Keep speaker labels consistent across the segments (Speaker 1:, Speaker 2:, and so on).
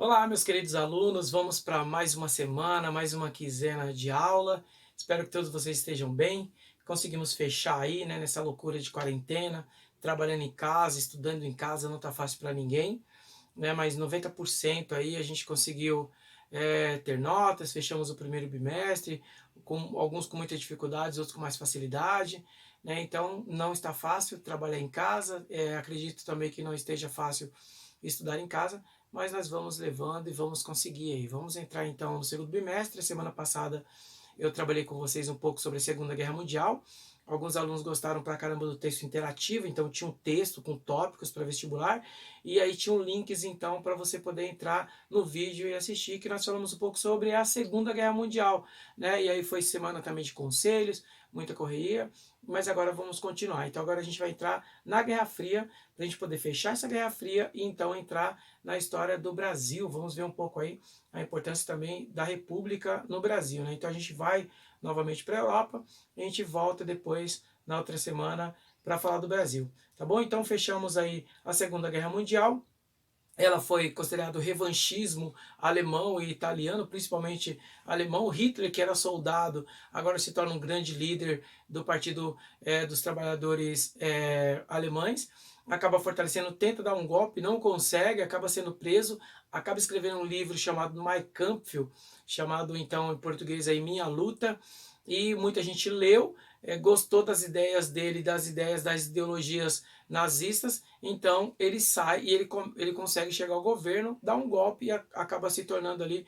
Speaker 1: Olá, meus queridos alunos, vamos para mais uma semana, mais uma quinzena de aula. Espero que todos vocês estejam bem. Conseguimos fechar aí, né, nessa loucura de quarentena, trabalhando em casa, estudando em casa, não está fácil para ninguém, né? Mas 90% aí a gente conseguiu ter notas, fechamos o primeiro bimestre, com alguns com muitas dificuldades, outros com mais facilidade, né? Então não está fácil trabalhar em casa. Acredito também que não esteja fácil estudar em casa, mas nós vamos levando e vamos conseguir aí. Vamos entrar então no segundo bimestre. Semana passada eu trabalhei com vocês um pouco sobre a Segunda Guerra Mundial. Alguns alunos gostaram pra caramba do texto interativo, então tinha um texto com tópicos para vestibular, e aí tinham links então para você poder entrar no vídeo e assistir, que nós falamos um pouco sobre a Segunda Guerra Mundial, né? E aí foi semana também de conselhos, muita correria, mas agora vamos continuar. Então agora a gente vai entrar na Guerra Fria, para a gente poder fechar essa Guerra Fria e então entrar na história do Brasil. Vamos ver um pouco aí a importância também da República no Brasil, né? Então a gente vai novamente para a Europa e a gente volta depois na outra semana para falar do Brasil, tá bom? Então fechamos aí a Segunda Guerra Mundial. Ela foi considerado revanchismo alemão e italiano, principalmente alemão. Hitler, que era soldado, agora se torna um grande líder do Partido dos Trabalhadores alemães. Acaba fortalecendo, tenta dar um golpe, não consegue, acaba sendo preso, acaba escrevendo um livro chamado Mein Kampf, chamado então em português aí Minha Luta, e muita gente leu, gostou das ideias dele, das ideias das ideologias nazistas, então ele sai e ele consegue chegar ao governo, dá um golpe e acaba se tornando ali,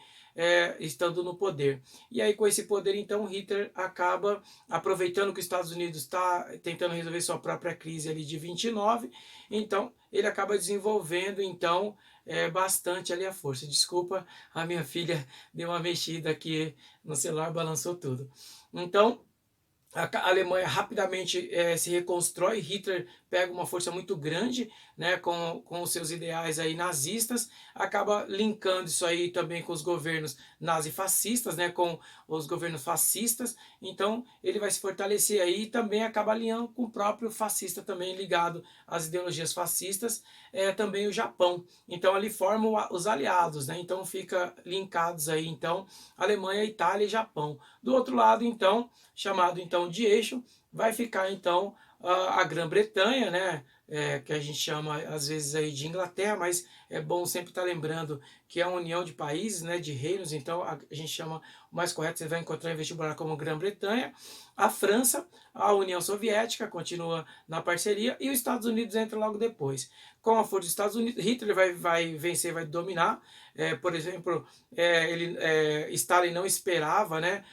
Speaker 1: estando no poder. E aí com esse poder, então, Hitler acaba aproveitando que os Estados Unidos está tentando resolver sua própria crise ali de 29, então ele acaba desenvolvendo, então, bastante ali a força. Desculpa, a minha filha deu uma mexida aqui no celular, balançou tudo. Então, a Alemanha rapidamente se reconstrói. Hitler pega uma força muito grande, né, com os seus ideais aí nazistas, acaba linkando isso aí também com os governos nazifascistas, né, com os governos fascistas. Então ele vai se fortalecer aí e também acaba alinhando com o próprio fascista também ligado às ideologias fascistas, também o Japão. Então ali formam os aliados, né? Então fica linkados aí então Alemanha, Itália e Japão. Do outro lado então, chamado então de eixo, vai ficar então a Grã-Bretanha, né? Que a gente chama às vezes aí de Inglaterra, mas é bom sempre estar lembrando que é uma união de países, né, de reinos, então a gente chama, o mais correto você vai encontrar em vestibular como Grã-Bretanha, a França, a União Soviética continua na parceria e os Estados Unidos entra logo depois. Com a força dos Estados Unidos, Hitler vai vencer, vai dominar. Por exemplo, Stalin não esperava, né,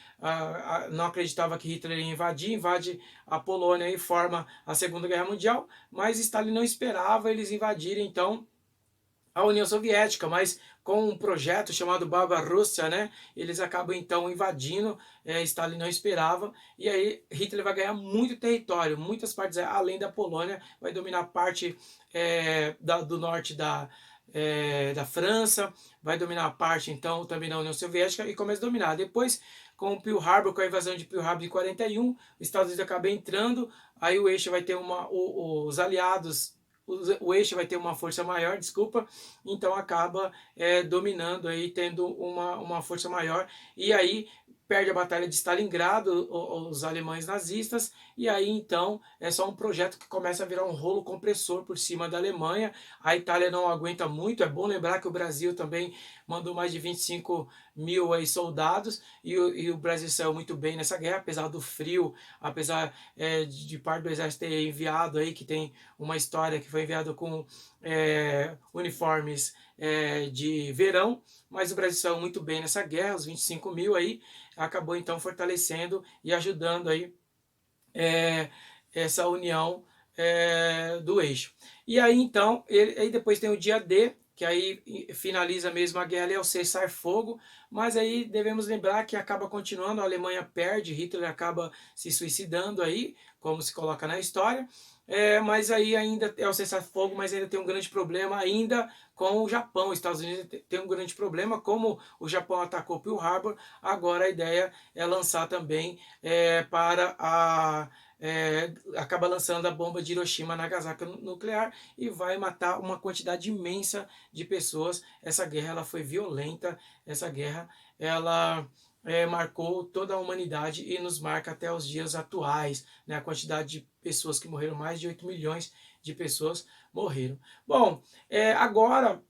Speaker 1: não acreditava que Hitler ia invadir, invade a Polônia e forma a Segunda Guerra Mundial, mas Stalin não esperava eles invadirem, então, a União Soviética, mas com um projeto chamado Barbarossa, né, eles acabam então invadindo, Stalin não esperava, e aí Hitler vai ganhar muito território, muitas partes além da Polônia, vai dominar parte do norte da França, vai dominar a parte então também da União Soviética e começa a dominar. Depois, com o Pearl Harbor, com a invasão de Pearl Harbor em 41, os Estados Unidos acabam entrando, aí o eixo vai ter os aliados, o eixo vai ter uma força maior, desculpa, então acaba dominando aí, tendo uma força maior, e aí perde a batalha de Stalingrado, os alemães nazistas, e aí então é só um projeto que começa a virar um rolo compressor por cima da Alemanha. A Itália não aguenta muito. É bom lembrar que o Brasil também mandou mais de 25 mil aí soldados, e o Brasil saiu muito bem nessa guerra, apesar do frio, apesar de parte do exército ter enviado aí, que tem uma história que foi enviado com uniformes de verão, mas o Brasil saiu muito bem nessa guerra, os 25 mil aí, acabou então fortalecendo e ajudando aí essa união do eixo. E aí então, aí depois tem o dia D, que aí finaliza mesmo a guerra ali, é o cessar-fogo, mas aí devemos lembrar que acaba continuando, a Alemanha perde, Hitler acaba se suicidando aí, como se coloca na história, mas aí ainda é o cessar-fogo, mas ainda tem um grande problema ainda com o Japão. Os Estados Unidos tem um grande problema, como o Japão atacou Pearl Harbor, agora a ideia é lançar também para acaba lançando a bomba de Hiroshima Nagasaki nuclear e vai matar uma quantidade imensa de pessoas. Essa guerra ela foi violenta, essa guerra ela marcou toda a humanidade e nos marca até os dias atuais, né? A quantidade de pessoas que morreram, mais de 8 milhões de pessoas morreram. Bom, agora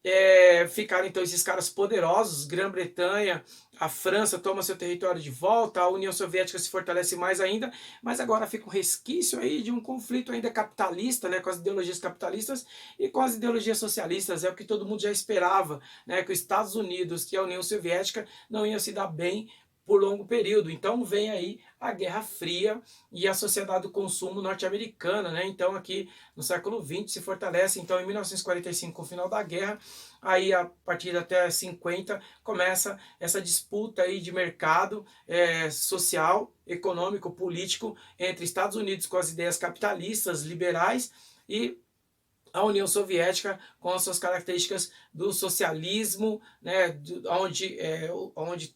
Speaker 1: ficaram então esses caras poderosos, Grã-Bretanha, a França toma seu território de volta, a União Soviética se fortalece mais ainda, mas agora fica um resquício aí de um conflito ainda capitalista, né, com as ideologias capitalistas e com as ideologias socialistas, é o que todo mundo já esperava, né, que os Estados Unidos e a União Soviética não iam se dar bem por longo período. Então vem aí a Guerra Fria e a sociedade do consumo norte-americana, né? Então aqui no século XX se fortalece. Então em 1945, com o final da guerra, aí a partir até 50 começa essa disputa aí de mercado social, econômico, político entre Estados Unidos com as ideias capitalistas, liberais e a União Soviética com as suas características do socialismo, né, onde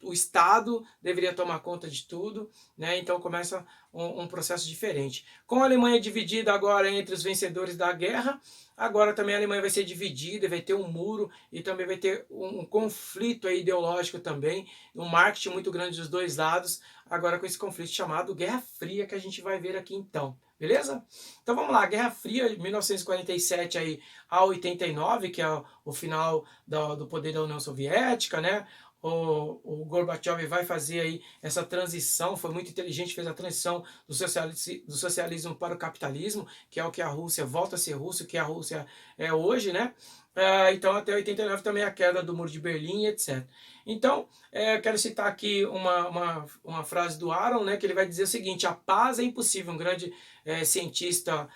Speaker 1: o Estado deveria tomar conta de tudo, né, então começa um processo diferente. Com a Alemanha dividida agora entre os vencedores da guerra, agora também a Alemanha vai ser dividida, vai ter um muro e também vai ter um conflito ideológico também, um marketing muito grande dos dois lados, agora com esse conflito chamado Guerra Fria que a gente vai ver aqui então. Beleza? Então vamos lá, Guerra Fria, de 1947 aí a 89, que é o final do poder da União Soviética, né? O Gorbachev vai fazer aí essa transição, foi muito inteligente, fez a transição do socialismo para o capitalismo, que é o que a Rússia volta a ser Rússia, que a Rússia é hoje, né? Então até 89 também a queda do Muro de Berlim, etc. Então, quero citar aqui uma frase do Aaron, né, que ele vai dizer o seguinte: a paz é impossível. Um grande cientista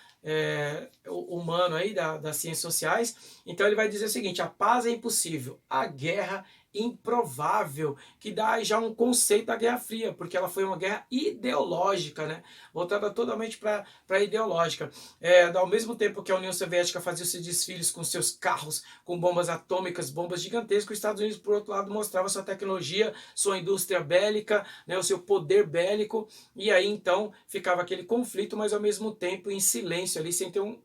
Speaker 1: humano aí das ciências sociais. Então ele vai dizer o seguinte: a paz é impossível, a guerra improvável, que dá já um conceito da Guerra Fria, porque ela foi uma guerra ideológica, né? Voltada totalmente para a ideológica. Ao mesmo tempo que a União Soviética fazia seus desfiles com seus carros, com bombas atômicas, bombas gigantescas, os Estados Unidos, por outro lado, mostrava sua tecnologia, sua indústria bélica, né, o seu poder bélico, e aí então ficava aquele conflito, mas ao mesmo tempo em silêncio ali, sem ter um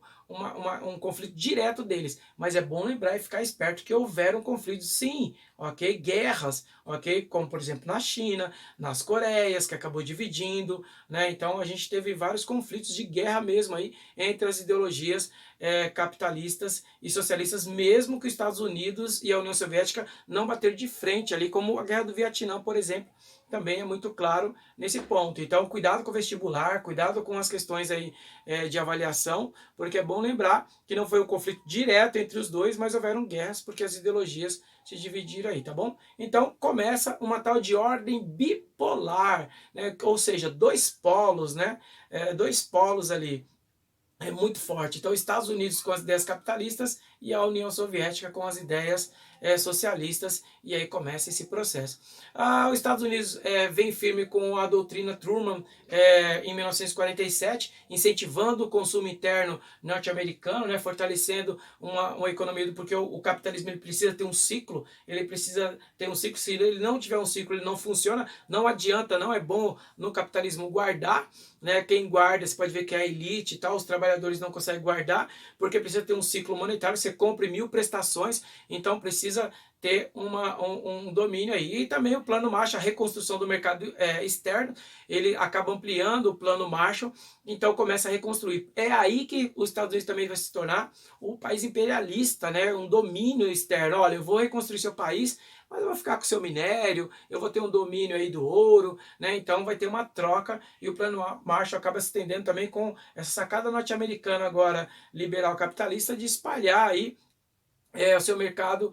Speaker 1: conflito direto deles. Mas é bom lembrar e ficar esperto que houveram conflitos, sim, ok? Guerras, ok? Como, por exemplo, na China, nas Coreias, que acabou dividindo, né? Então, a gente teve vários conflitos de guerra mesmo aí entre as ideologias capitalistas e socialistas, mesmo que os Estados Unidos e a União Soviética não bateram de frente ali, como a Guerra do Vietnã, por exemplo, também é muito claro nesse ponto. Então, cuidado com o vestibular, cuidado com as questões aí de avaliação, porque é bom lembrar que não foi um conflito direto entre os dois, mas houveram guerras porque as ideologias se dividiram aí, tá bom? Então, começa uma tal de ordem bipolar, né? Ou seja, dois polos, né? Dois polos ali. É muito forte. Então, Estados Unidos com as ideias capitalistas e a União Soviética com as ideias socialistas, e aí começa esse processo. Os Estados Unidos vem firme com a doutrina Truman em 1947, incentivando o consumo interno norte-americano, né, fortalecendo uma economia, porque o capitalismo ele precisa ter um ciclo, ele precisa ter um ciclo, se ele não tiver um ciclo, ele não funciona, não adianta, não é bom no capitalismo guardar, né, quem guarda, você pode ver que é a elite e tal, os trabalhadores não conseguem guardar, porque precisa ter um ciclo monetário, você compra 1000 prestações, então precisa ter um domínio aí. E também o plano Marshall, a reconstrução do mercado externo, ele acaba ampliando o plano Marshall, então começa a reconstruir. É aí que os Estados Unidos também vai se tornar o país imperialista, né? Um domínio externo. Olha, eu vou reconstruir seu país, mas eu vou ficar com o seu minério, eu vou ter um domínio aí do ouro, né? Então vai ter uma troca e o plano Marshall acaba se estendendo também com essa sacada norte-americana agora liberal capitalista de espalhar aí o seu mercado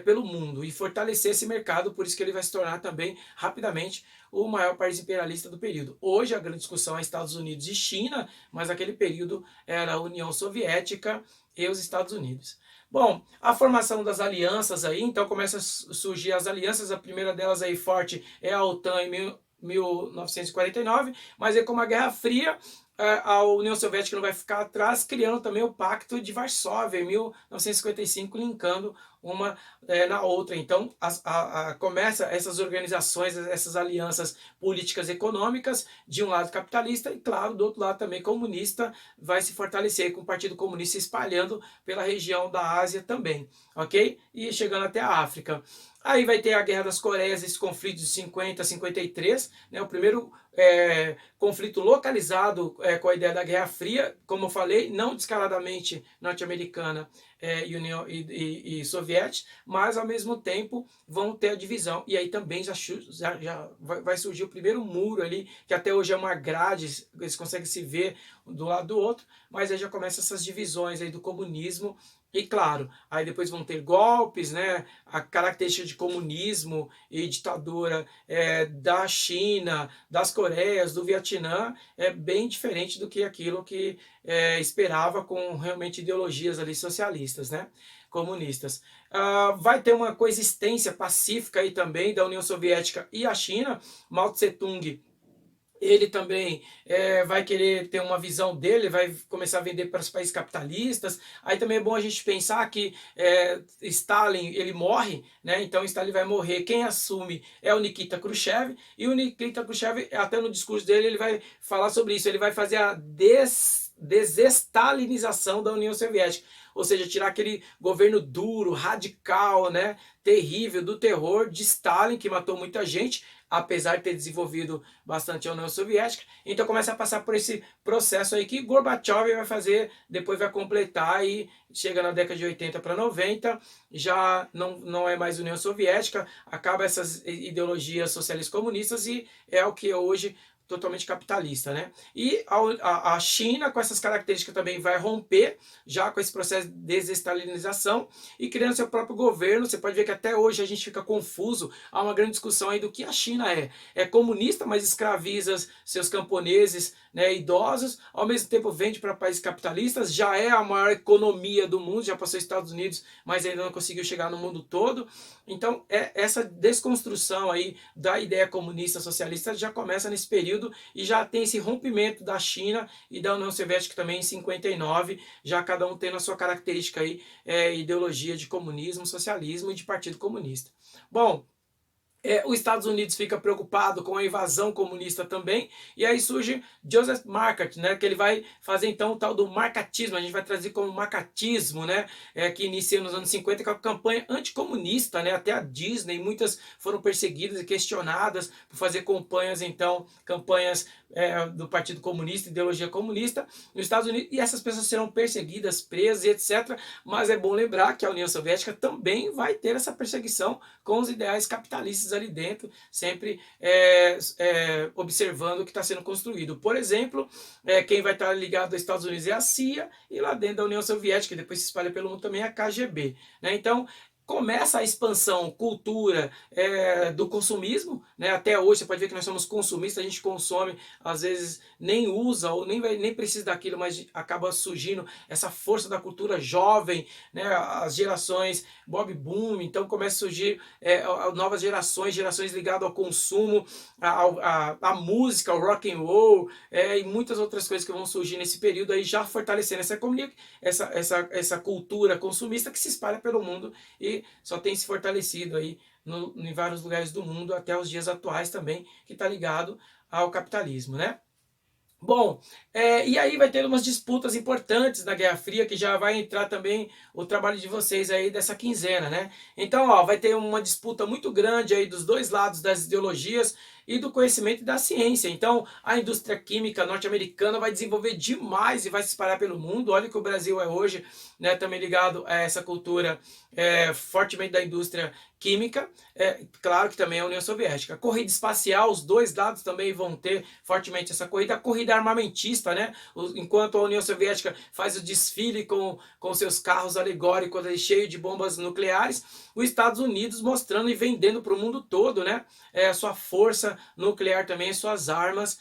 Speaker 1: pelo mundo e fortalecer esse mercado, por isso que ele vai se tornar também rapidamente o maior país imperialista do período. Hoje a grande discussão é Estados Unidos e China, mas naquele período era a União Soviética e os Estados Unidos. Bom, a formação das alianças aí, então começa a surgir as alianças, a primeira delas aí forte é a OTAN em 1949, mas é como a Guerra Fria, a União Soviética não vai ficar atrás, criando também o Pacto de Varsóvia, em 1955, linkando uma na outra. Então, começa essas organizações, essas alianças políticas e econômicas, de um lado capitalista e, claro, do outro lado também comunista, vai se fortalecer com o Partido Comunista se espalhando pela região da Ásia também, ok? E chegando até a África. Aí vai ter a Guerra das Coreias, esse conflito de 50 a 53, né, o primeiro conflito localizado com a ideia da Guerra Fria, como eu falei, não descaradamente norte-americana e soviética, mas ao mesmo tempo vão ter a divisão. E aí também já vai surgir o primeiro muro ali, que até hoje é uma grade, eles conseguem se ver do lado do outro, mas aí já começam essas divisões aí do comunismo. E claro, aí depois vão ter golpes, né? A característica de comunismo e ditadura da China, das Coreias, do Vietnã, é bem diferente do que aquilo que esperava com realmente ideologias ali socialistas, né? Comunistas. Vai ter uma coexistência pacífica aí também da União Soviética e a China. Mao Tse-tung, ele também vai querer ter uma visão dele, vai começar a vender para os países capitalistas. Aí também é bom a gente pensar que Stalin, ele morre, né? Então Stalin vai morrer, quem assume é o Nikita Khrushchev, e o Nikita Khrushchev, até no discurso dele, ele vai falar sobre isso, ele vai fazer a desestalinização da União Soviética, ou seja, tirar aquele governo duro, radical, né, terrível, do terror de Stalin, que matou muita gente, apesar de ter desenvolvido bastante a União Soviética. Então começa a passar por esse processo aí que Gorbachev vai fazer, depois vai completar e chega na década de 80 para 90, já não é mais União Soviética, acaba essas ideologias socialistas comunistas e é o que é hoje totalmente capitalista, né? E a China, com essas características, também vai romper já com esse processo de desestalinização e criando seu próprio governo. Você pode ver que até hoje a gente fica confuso, há uma grande discussão aí do que a China é. É comunista, mas escraviza seus camponeses, né, idosos, ao mesmo tempo vende para países capitalistas, já é a maior economia do mundo, já passou Estados Unidos, mas ainda não conseguiu chegar no mundo todo. Então, essa desconstrução aí da ideia comunista socialista já começa nesse período e já tem esse rompimento da China e da União Soviética também em 59, já cada um tendo a sua característica aí, ideologia de comunismo, socialismo e de partido comunista. Bom, os Estados Unidos fica preocupado com a invasão comunista também, e aí surge Joseph Market, né, que ele vai fazer então o tal do marcatismo, a gente vai trazer como marcatismo, né, que inicia nos anos 50 com a campanha anticomunista, né, até a Disney, muitas foram perseguidas e questionadas por fazer campanhas do Partido Comunista, ideologia comunista nos Estados Unidos, e essas pessoas serão perseguidas, presas e etc. Mas é bom lembrar que a União Soviética também vai ter essa perseguição com os ideais capitalistas ali dentro, sempre observando o que está sendo construído. Por exemplo, quem vai estar ligado aos Estados Unidos é a CIA, e lá dentro da União Soviética, e depois se espalha pelo mundo também, é a KGB. Né? Então, começa a expansão, cultura do consumismo, né? Até hoje você pode ver que nós somos consumistas, a gente consome, às vezes nem usa ou nem precisa daquilo, mas acaba surgindo essa força da cultura jovem, né? As gerações Bob Boom, então começa a surgir novas gerações ligadas ao consumo, à música, ao rock and roll, e muitas outras coisas que vão surgir nesse período aí, já fortalecendo essa cultura consumista que se espalha pelo mundo e só tem se fortalecido aí em vários lugares do mundo até os dias atuais também, que está ligado ao capitalismo, né? Bom, e aí vai ter umas disputas importantes na Guerra Fria, que já vai entrar também o trabalho de vocês aí dessa quinzena, né? Então, ó, vai ter uma disputa muito grande aí dos dois lados das ideologias e do conhecimento e da ciência. Então, a indústria química norte-americana vai desenvolver demais e vai se espalhar pelo mundo. Olha que o Brasil é hoje, né, também ligado a essa cultura fortemente da indústria química, claro que também a União Soviética. A corrida espacial, os dois lados também vão ter fortemente essa corrida. A corrida armamentista, né? Enquanto a União Soviética faz o desfile com seus carros alegóricos ali, cheio de bombas nucleares, os Estados Unidos mostrando e vendendo para o mundo todo, né? A sua força nuclear também, as suas armas,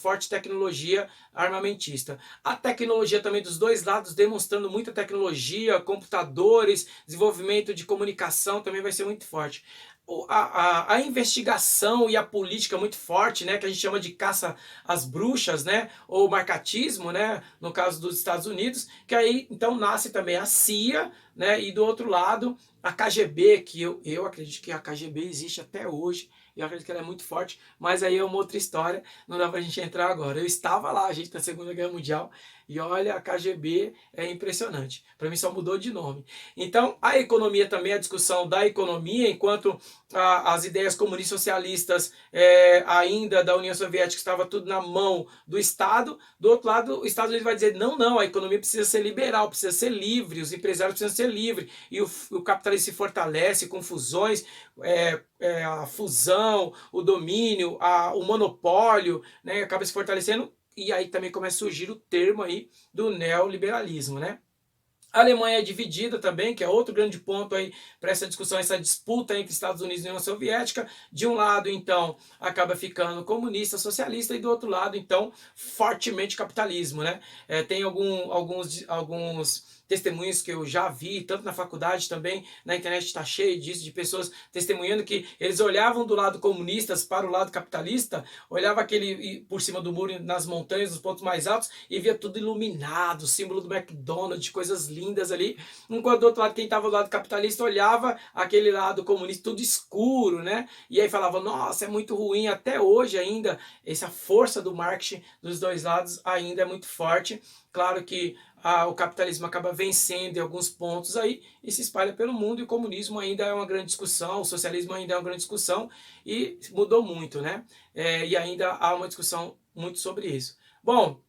Speaker 1: forte tecnologia armamentista. A tecnologia também dos dois lados, demonstrando muita tecnologia, computadores, desenvolvimento de comunicação também vai ser muito forte. a investigação e a política muito forte, né, que a gente chama de caça às bruxas, né, ou marcatismo, né, no caso dos Estados Unidos, que aí então nasce também a CIA, né, e do outro lado a KGB, que eu acredito que a KGB existe até hoje, eu acredito que ela é muito forte, mas aí é uma outra história, não dá pra gente entrar agora. Eu estava lá, gente, na Segunda Guerra Mundial, e olha, a KGB é impressionante. Para mim só mudou de nome. Então, a economia também, a discussão da economia, enquanto as ideias comunistas socialistas ainda da União Soviética estava tudo na mão do Estado, do outro lado, o Estados Unidos vai dizer, não, não, a economia precisa ser liberal, precisa ser livre, os empresários precisam ser livres, e o capitalismo se fortalece com fusões, a fusão, o domínio, o monopólio, né, acaba se fortalecendo, e aí também começa a surgir o termo aí do neoliberalismo, né? A Alemanha é dividida também, que é outro grande ponto aí para essa discussão, essa disputa entre Estados Unidos e União Soviética. De um lado, então, acaba ficando comunista, socialista, e do outro lado, então, fortemente capitalismo, né? Tem alguns testemunhos que eu já vi, tanto na faculdade também, na internet está cheio disso, de pessoas testemunhando que eles olhavam do lado comunistas para o lado capitalista, olhava aquele por cima do muro, nas montanhas, nos pontos mais altos, e via tudo iluminado, símbolo do McDonald's, coisas lindas ali, enquanto do outro lado, quem estava do lado capitalista olhava aquele lado comunista tudo escuro, né? E aí falava, nossa, é muito ruim, até hoje ainda, essa força do marketing dos dois lados ainda é muito forte. Claro que o capitalismo acaba vencendo em alguns pontos aí e se espalha pelo mundo, e o comunismo ainda é uma grande discussão, o socialismo ainda é uma grande discussão, e mudou muito, né? E ainda há uma discussão muito sobre isso. Bom,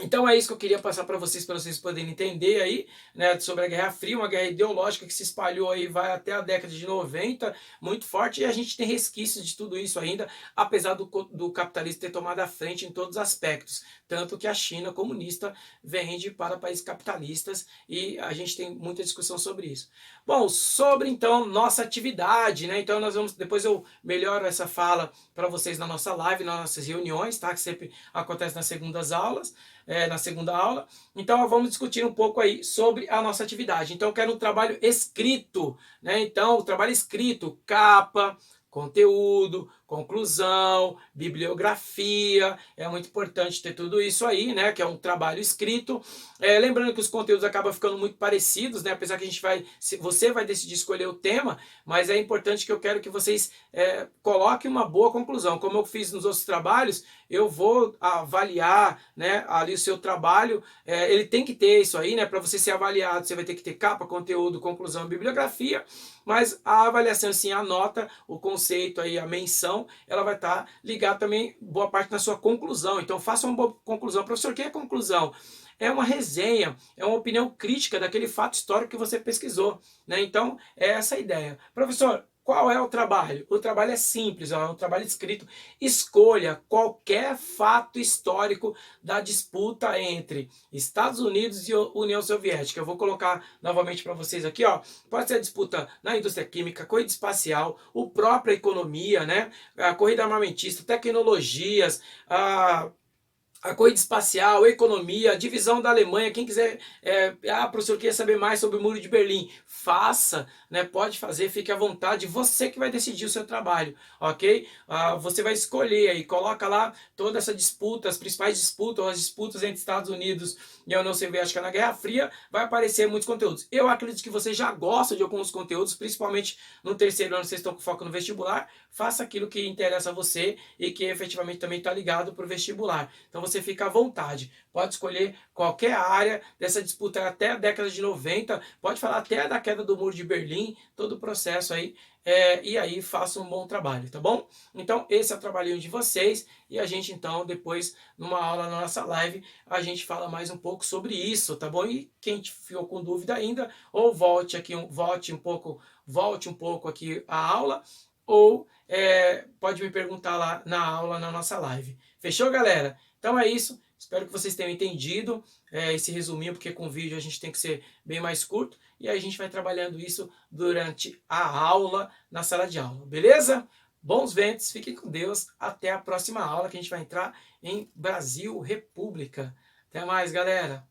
Speaker 1: então é isso que eu queria passar para vocês poderem entender aí, né, sobre a Guerra Fria, uma guerra ideológica que se espalhou aí, vai até a década de 90, muito forte, e a gente tem resquícios de tudo isso ainda, apesar do capitalismo ter tomado a frente em todos os aspectos, tanto que a China comunista vende para países capitalistas, e a gente tem muita discussão sobre isso. Bom, sobre então nossa atividade, né, então nós vamos, depois eu melhoro essa fala para vocês na nossa live, nas nossas reuniões, tá, que sempre acontece nas segundas aulas, na segunda aula. Então, vamos discutir um pouco aí sobre a nossa atividade. Então, eu quero um trabalho escrito, né? Então, o trabalho escrito, capa, conteúdo, conclusão, bibliografia, é muito importante ter tudo isso aí, né, que é um trabalho escrito. Lembrando que os conteúdos acabam ficando muito parecidos, né, apesar que você vai decidir escolher o tema, mas é importante que eu quero que vocês coloquem uma boa conclusão. Como eu fiz nos outros trabalhos, eu vou avaliar, né, ali o seu trabalho, ele tem que ter isso aí, né, para você ser avaliado, você vai ter que ter capa, conteúdo, conclusão, bibliografia, mas a avaliação, assim, a nota, o conceito aí, a menção, ela vai estar ligada também, boa parte, na sua conclusão. Então, faça uma boa conclusão. Professor, o que é conclusão? É uma resenha, é uma opinião crítica daquele fato histórico que você pesquisou, né? Então, é essa a ideia. Professor, qual é o trabalho? O trabalho é simples, é um trabalho escrito. Escolha qualquer fato histórico da disputa entre Estados Unidos e União Soviética. Eu vou colocar novamente para vocês aqui, ó. Pode ser a disputa na indústria química, corrida espacial, a própria economia, né? A corrida armamentista, tecnologias, a corrida espacial, a economia, a divisão da Alemanha. Quem quiser, professor, queria saber mais sobre o Muro de Berlim, faça, né? Pode fazer, fique à vontade, você que vai decidir o seu trabalho, ok? Você vai escolher aí, coloca lá toda essa disputa, as principais disputas, as disputas entre Estados Unidos e a União Soviética na Guerra Fria, vai aparecer muitos conteúdos. Eu acredito que você já gosta de alguns conteúdos, principalmente no terceiro ano, vocês estão com foco no vestibular, faça aquilo que interessa a você e que efetivamente também está ligado para o vestibular. Então você fica à vontade, pode escolher qualquer área dessa disputa até a década de 90, pode falar até da queda do Muro de Berlim, todo o processo aí, e aí faça um bom trabalho, tá bom? Então esse é o trabalhinho de vocês, e a gente então depois, numa aula na nossa live, a gente fala mais um pouco sobre isso, tá bom? E quem ficou com dúvida ainda, ou volte um pouco aqui a aula, ou pode me perguntar lá na aula, na nossa live. Fechou, galera? Então é isso, espero que vocês tenham entendido esse resuminho, porque com vídeo a gente tem que ser bem mais curto, e aí a gente vai trabalhando isso durante a aula, na sala de aula, beleza? Bons ventos, fiquem com Deus, até a próxima aula, que a gente vai entrar em Brasil República. Até mais, galera!